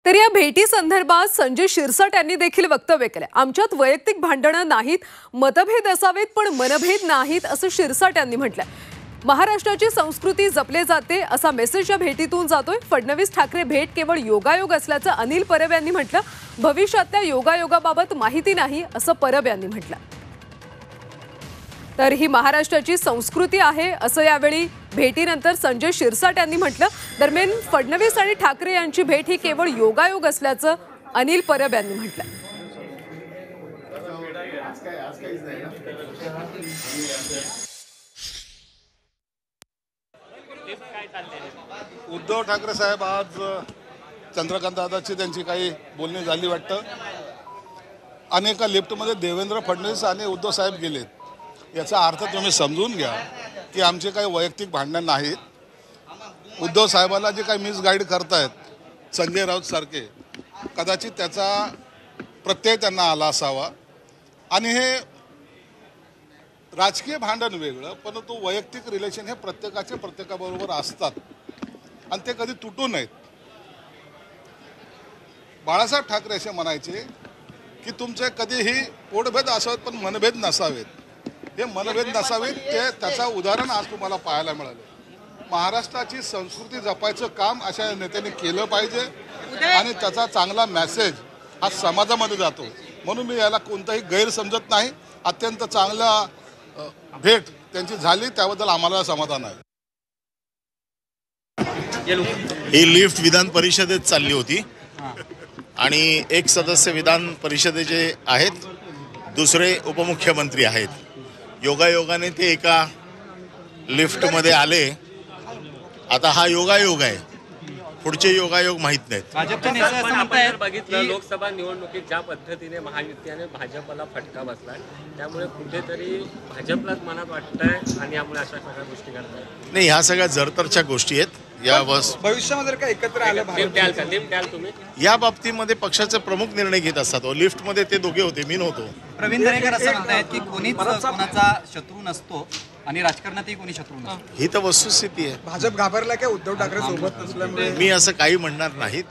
तर या भेटी संदर्भात संजय शिरसाट यांनी देखील वक्तव्य केले। आमच्यात वैयक्तिक भांडणं नाहीत, मतभेद असावेत पण मनभेद नाहीत असं शिरसाट यांनी म्हटलं। महाराष्ट्राची संस्कृती जपले जाते असा मेसेज या भेटीतून जातोय। फडणवीस ठाकरे भेट केवळ योगायोग असल्याचं अनिल परब यांनी म्हटलं। भविष्यातल्या योगायोगाबाबत माहिती नाही असं परब यांनी म्हटलं। तर ही महाराष्ट्राची संस्कृती आहे असं यावेळी भेटीनंतर संजय शिरसाट यांनी म्हटलं। दरम्यान फडणवीस आणि ठाकरे यांची भेट ही केवळ योगायोग असल्याचं अनिल परब यांनी म्हटलं। उद्धव ठाकरे साहेब आज चंद्रकांत दादाची त्यांची काही बोलणी झाली वाटतं आणि एका लिफ्टमध्ये देवेंद्र फडणवीस आणि उद्धव साहेब गेलेत। याचा अर्थ तुम्ही समजून घ्या की आमचे काही वैयक्तिक भांडण नाहीत। उद्धव साहेबाला जे काही मिसगाईड करतायत संजय राऊत सारखे, कदाचित त्याचा प्रत्यय त्यांना आला असावा आणि हे राजकीय भांडण वेगळं, परंतु वैयक्तिक रिलेशन हे प्रत्येकाबरोबर असतात आणि ते कधी तुटू नयेत। बाळासाहेब ठाकरे असे म्हणायचे की तुमचे कधीही पोटभेद असावेत पण मनभेद नसावेत। हे मनभेद नसावेत ते त्याचा उदाहरण आज तुम्हाला पाहायला मिळालं। महाराष्ट्राची संस्कृती जपायचं काम अशा नेत्यांनी केलं पाहिजे आणि त्याचा चांगला मेसेज हा समाजामध्ये जातो, म्हणून मी याला कोणताही गैर समजत नाही। अत्यंत चांगला भेट त्यांची झाली, त्याबद्दल आम्हाला समाधान आहे। ही लिफ्ट विधान परिषदेत चालली होती आणि एक सदस्य विधान परिषदेचे आहेत, दुसरे उपमुख्यमंत्री आहेत। योगायोगाने ते एका लिफ्टमध्ये आले। आता हा योगायोग आहे, पुढचे योगायोग माहित नाहीत। भाजपचे नेते असं म्हणतात बघितलं लोकसभा निवडणुकीत ज्या पद्धतीने महायुतीने भाजपला फटका बसलाय, त्यामुळे कुठेतरी भाजपलाच मनात वाटतंय आणि यामुळे अशा सगळ्या गोष्टी करतायत। नाही, ह्या सगळ्या जरतरच्या गोष्टी आहेत। या भविष्यामध्ये का एकत्र आलं तुम्ही या बाबतीमध्ये पक्षाचे प्रमुख निर्णय घेत असतात। लिफ्टमध्ये ते दोघे होते, मी नव्हतो। प्रवीण दरेकर असं म्हणतायत की कोणीच कोणाचा शत्रू नसतो आणि राजकारणातही कोणी शत्रू नसतो। ही तर वस्तुस्थिती आहे। भाजप घाबरला का उद्धव ठाकरे सोबत नसल्यामुळे? मी असं काही म्हणणार नाही।